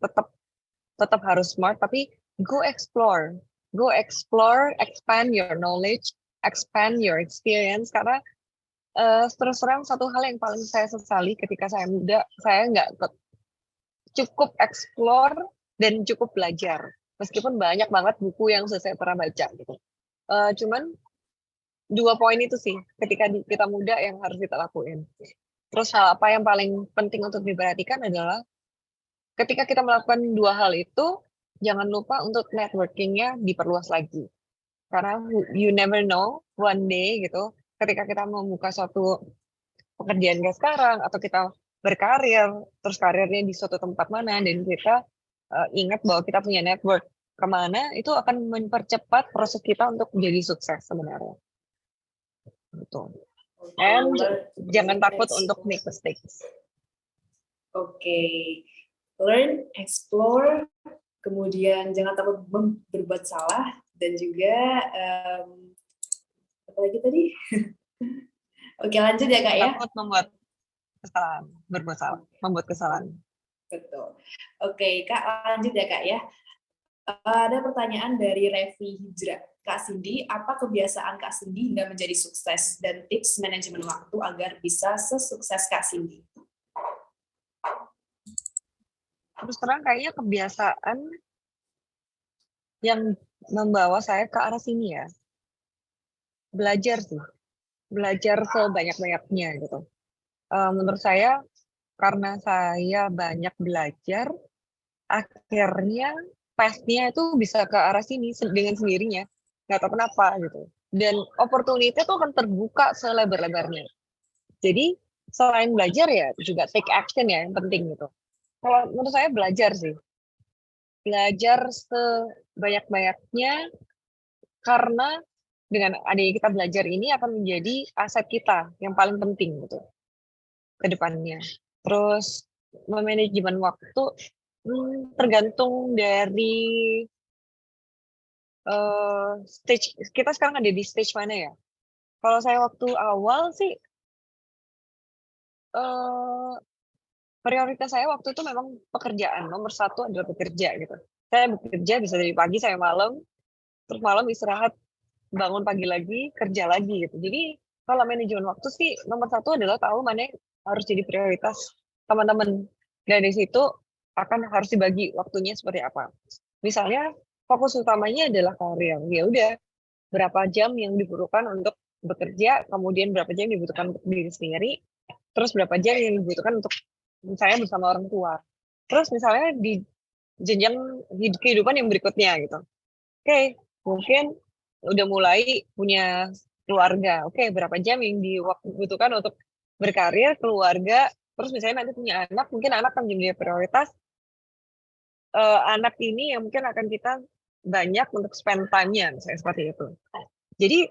Tetap harus smart, tapi go explore. Go explore, expand your knowledge, expand your experience. Karena terus terang satu hal yang paling saya sesali ketika saya muda, saya nggak cukup explore dan cukup belajar. Meskipun banyak banget buku yang saya pernah baca gitu. Cuman 2 poin itu sih ketika kita muda yang harus kita lakuin. Terus hal apa yang paling penting untuk diperhatikan adalah ketika kita melakukan 2 hal itu, jangan lupa untuk networking-nya diperluas lagi. Karena you never know one day gitu, ketika kita membuka suatu pekerjaan kayak sekarang atau kita berkarir, terus karirnya di suatu tempat mana dan kita ingat bahwa kita punya network kemana, itu akan mempercepat proses kita untuk menjadi sukses sebenarnya. Betul. And jangan takut untuk make mistakes. Oke, learn, explore, kemudian jangan takut berbuat salah, dan juga apa lagi tadi? Oke, lanjut ya Kak ya. Takut membuat kesalahan, berbuat salah, membuat kesalahan. Betul. Oke, Kak, lanjut ya Kak ya. Ada pertanyaan dari Revi Hijra. Kak Cindy, apa kebiasaan Kak Cindy hingga menjadi sukses dan tips manajemen waktu agar bisa sesukses Kak Cindy? Terus terang kayaknya kebiasaan yang membawa saya ke arah sini ya. Belajar sih. Belajar sebanyak-banyaknya gitu. Menurut saya karena saya banyak belajar, akhirnya path-nya itu bisa ke arah sini dengan sendirinya. Nggak tahu kenapa gitu. Dan opportunity itu akan terbuka selebar-lebarnya. Jadi selain belajar ya juga take action ya yang penting gitu. Kalau menurut saya belajar sih. Belajar sebanyak-banyaknya karena dengan adanya kita belajar ini akan menjadi aset kita yang paling penting gitu ke depannya. Terus memanajemen waktu tergantung dari stage kita sekarang ada di stage mana ya. Kalau saya waktu awal sih prioritas saya waktu itu memang pekerjaan. Nomor 1 adalah bekerja gitu. Saya bekerja bisa dari pagi sampai malam, terus malam istirahat, bangun pagi lagi, kerja lagi gitu. Jadi kalau manajemen waktu sih nomor 1 adalah tahu mana yang harus jadi prioritas teman-teman. Dan dari situ akan harus dibagi waktunya seperti apa. Misalnya fokus utamanya adalah karir. Ya udah, berapa jam yang dibutuhkan untuk bekerja, kemudian berapa jam yang dibutuhkan untuk diri sendiri, terus berapa jam yang dibutuhkan untuk misalnya bersama orang tua. Terus misalnya di jenjang kehidupan yang berikutnya gitu. Oke, mungkin udah mulai punya keluarga. Oke, berapa jam yang dibutuhkan untuk berkarir, keluarga, terus misalnya nanti punya anak, mungkin anak akan menjadi prioritas. Anak ini yang mungkin akan kita banyak untuk spend time-nya, misalnya seperti itu. Jadi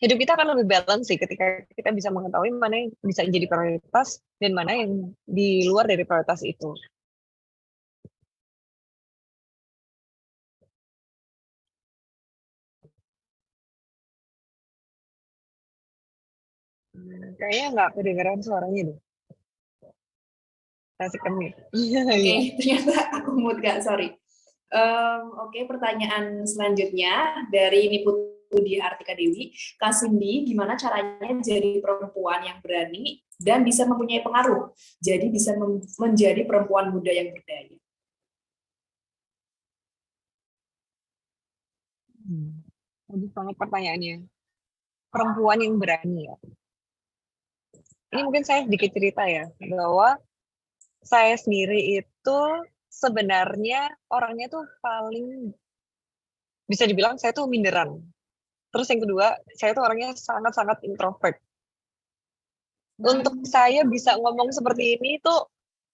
hidup kita akan lebih balance sih ketika kita bisa mengetahui mana yang bisa jadi prioritas dan mana yang di luar dari prioritas itu. Kayaknya nggak kedengeran suaranya deh. Kasih kemit. Oke, Iya. ternyata aku mood Kak, sorry. Oke, pertanyaan selanjutnya dari Niputudi Artika Dewi. Kak Cindy, gimana caranya jadi perempuan yang berani dan bisa mempunyai pengaruh? Jadi bisa menjadi perempuan muda yang berdaya. Bagus banget pertanyaannya. Perempuan yang berani ya. Ini mungkin saya sedikit cerita ya, bahwa saya sendiri itu sebenarnya orangnya tuh paling bisa dibilang saya tuh minderan. Terus yang kedua, saya tuh orangnya sangat-sangat introvert. Untuk saya bisa ngomong seperti ini itu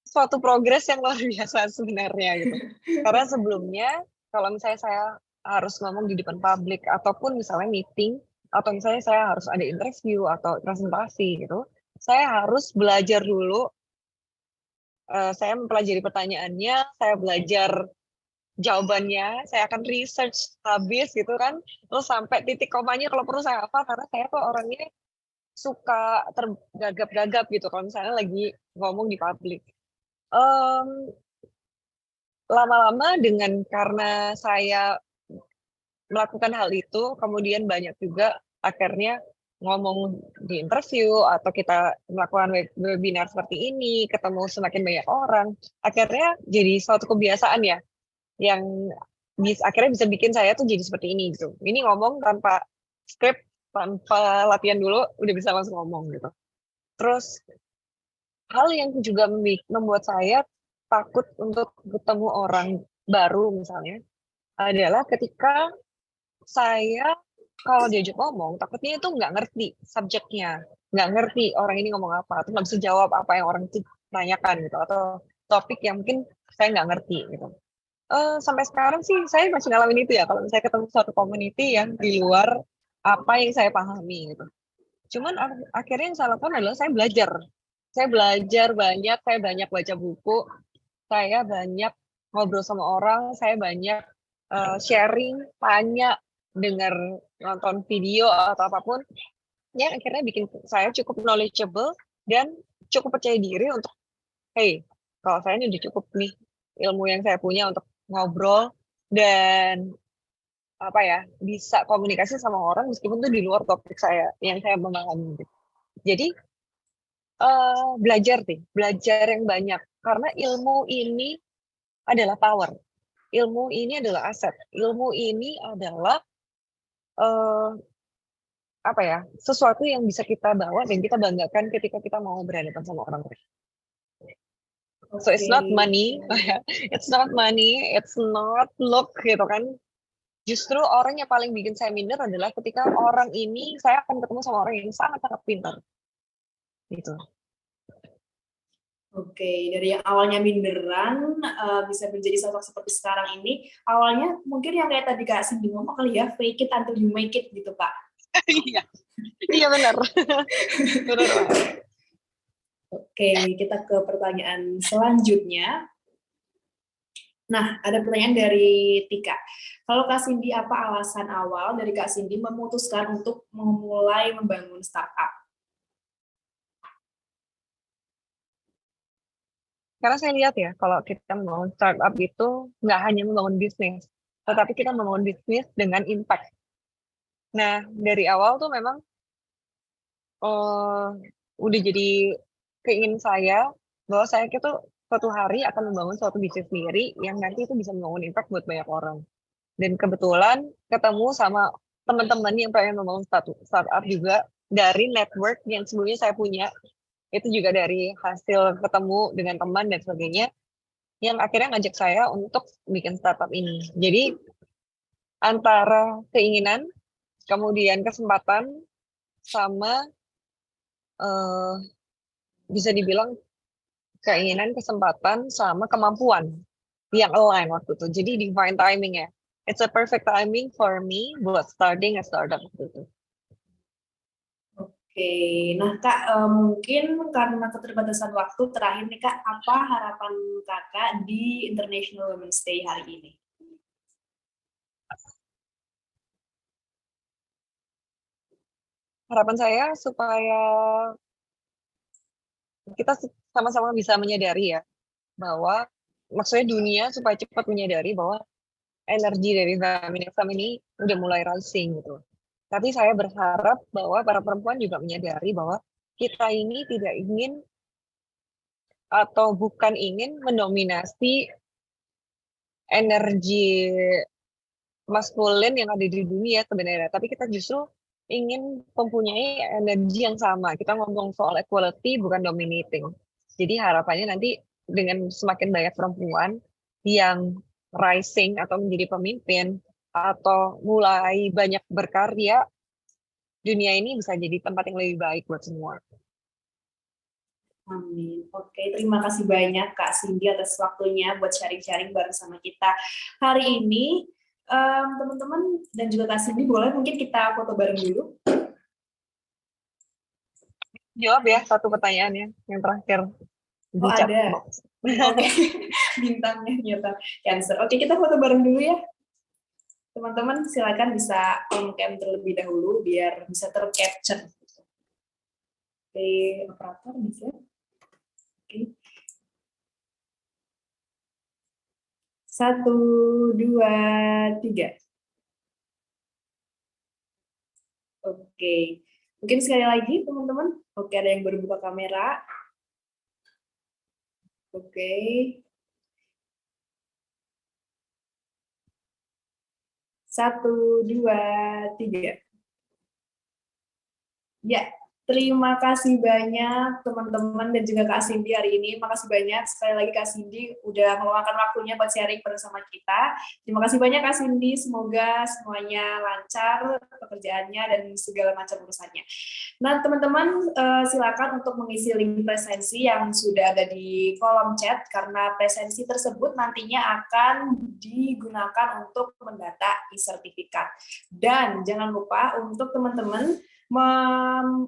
suatu progres yang luar biasa sebenarnya gitu. Karena sebelumnya kalau misalnya saya harus ngomong di depan publik ataupun misalnya meeting atau misalnya saya harus ada interview atau presentasi gitu, saya harus belajar dulu. Saya mempelajari pertanyaannya, saya belajar jawabannya, saya akan research habis gitu kan, terus sampai titik komanya kalau perlu saya hafal karena saya tuh orangnya suka tergagap-gagap gitu kalau misalnya lagi ngomong di publik. Em, Lama-lama dengan karena saya melakukan hal itu, kemudian banyak juga akhirnya ngomong di interview atau kita melakukan webinar seperti ini, ketemu semakin banyak orang, akhirnya jadi suatu kebiasaan ya, yang akhirnya bisa bikin saya tuh jadi seperti ini gitu. Ini ngomong tanpa skrip, tanpa latihan dulu, udah bisa langsung ngomong gitu. Terus hal yang juga membuat saya takut untuk ketemu orang baru misalnya adalah ketika saya kalau diajak ngomong takutnya itu nggak ngerti subjeknya, nggak ngerti orang ini ngomong apa, atau nggak bisa jawab apa yang orang itu tanyakan gitu, atau topik yang mungkin saya nggak ngerti gitu. Sampai sekarang sih saya masih ngalamin itu ya kalau saya ketemu suatu community yang di luar apa yang saya pahami gitu. Cuman akhirnya yang saya lakukan adalah saya belajar. Saya belajar banyak, saya banyak baca buku, saya banyak ngobrol sama orang, saya banyak sharing, tanya, dengar, nonton video atau apapun, yang akhirnya bikin saya cukup knowledgeable dan cukup percaya diri untuk, hey, kalau saya ini udah cukup nih ilmu yang saya punya untuk ngobrol dan apa ya bisa komunikasi sama orang meskipun itu di luar topik saya yang saya memahami. Jadi belajar deh, belajar yang banyak karena ilmu ini adalah power. Ilmu ini adalah aset. Ilmu ini adalah eh, apa ya? Sesuatu yang bisa kita bawa dan kita banggakan ketika kita mau berhadapan sama orang lain. So it's Oke. not money, it's not money, it's not look gitu kan. Justru orang yang paling bikin saya minder adalah ketika orang ini saya akan ketemu sama orang yang sangat-sangat pintar. Gitu. Oke, dari yang awalnya minderan bisa menjadi sosok seperti sekarang ini. Awalnya mungkin yang kayak tadi Kak Cindy ngomong kali ya, fake it until you make it gitu Kak. Iya, iya benar. Benar banget. Oke, kita ke pertanyaan selanjutnya. Nah, ada pertanyaan dari Tika. Kalau Kak Cindy, apa alasan awal dari Kak Cindy memutuskan untuk memulai membangun startup? Karena saya lihat ya, kalau kita membangun startup itu nggak hanya membangun bisnis, tetapi kita membangun bisnis dengan impact. Nah, dari awal tuh memang eh, udah jadi keinginan saya bahwa saya itu suatu hari akan membangun suatu bisnis sendiri yang nanti itu bisa membangun impact buat banyak orang. Dan kebetulan ketemu sama teman-teman yang pengen membangun startup juga dari network yang sebelumnya saya punya. Itu juga dari hasil ketemu dengan teman dan sebagainya yang akhirnya ngajak saya untuk bikin startup ini. Jadi antara keinginan, kemudian kesempatan, sama eh, bisa dibilang keinginan, kesempatan, sama kemampuan yang align waktu itu. Jadi divine timing ya. It's a perfect timing for me buat starting a startup waktu itu. Oke, nah Kak, mungkin karena keterbatasan waktu terakhir nih Kak, apa harapan Kakak di International Women's Day hari ini? harapan saya supaya kita sama-sama bisa menyadari ya bahwa maksudnya dunia supaya cepat menyadari bahwa energi dari feminisme ini udah mulai rising gitu. Tapi saya berharap bahwa para perempuan juga menyadari bahwa kita ini tidak ingin atau bukan ingin mendominasi energi maskulin yang ada di dunia sebenarnya, tapi kita justru ingin mempunyai energi yang sama. Kita ngomong soal equality bukan dominating. Jadi harapannya nanti dengan semakin banyak perempuan yang rising atau menjadi pemimpin atau mulai banyak berkarya, dunia ini bisa jadi tempat yang lebih baik buat semua. Amin. Oke, terima kasih banyak Kak Cindy atas waktunya buat sharing-sharing bareng sama kita hari ini. Teman-teman dan juga Kak Cindy, boleh mungkin kita foto bareng dulu? Jawab ya satu pertanyaannya yang terakhir. Oh, ada. Oke, bintangnya nyata Cancer. Oke, kita foto bareng dulu ya. Teman-teman silakan bisa on cam terlebih dahulu biar bisa tercapture. Oke, operator bisa. Oke. 1, 2, 3. Oke. Mungkin sekali lagi teman-teman. Oke, ada yang baru buka kamera. Oke. 1, 2, 3. Ya, terima kasih banyak teman-teman dan juga Kak Cindy hari ini. Makasih banyak sekali lagi Kak Cindy udah meluangkan waktunya buat sharing bersama kita. Terima kasih banyak Kak Cindy. Semoga semuanya lancar pekerjaannya dan segala macam urusannya. Nah, teman-teman silakan untuk mengisi link presensi yang sudah ada di kolom chat karena presensi tersebut nantinya akan digunakan untuk mendata e-sertifikat. Dan jangan lupa untuk teman-teman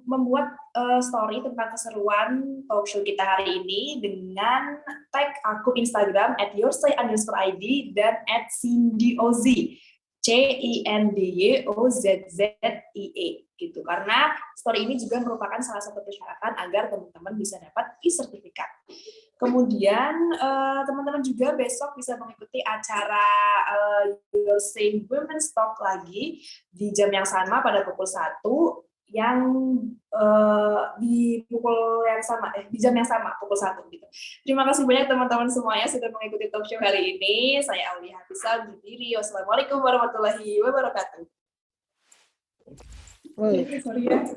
membuat story tentang keseruan talkshow kita hari ini dengan tag akun Instagram @yoursay_id dan @cindyoz. CINDYOZZIE gitu, karena story ini juga merupakan salah satu persyaratan agar teman-teman bisa dapat e-sertifikat. Kemudian teman-teman juga besok bisa mengikuti acara Your Say Women's Talk lagi di jam yang sama pada pukul 1 yang di jam yang sama pukul 1 gitu. Terima kasih banyak teman-teman semuanya sudah mengikuti talk show hari ini. Saya Aulia Hafizah undur diri. Wassalamualaikum warahmatullahi wabarakatuh. Sorry ya.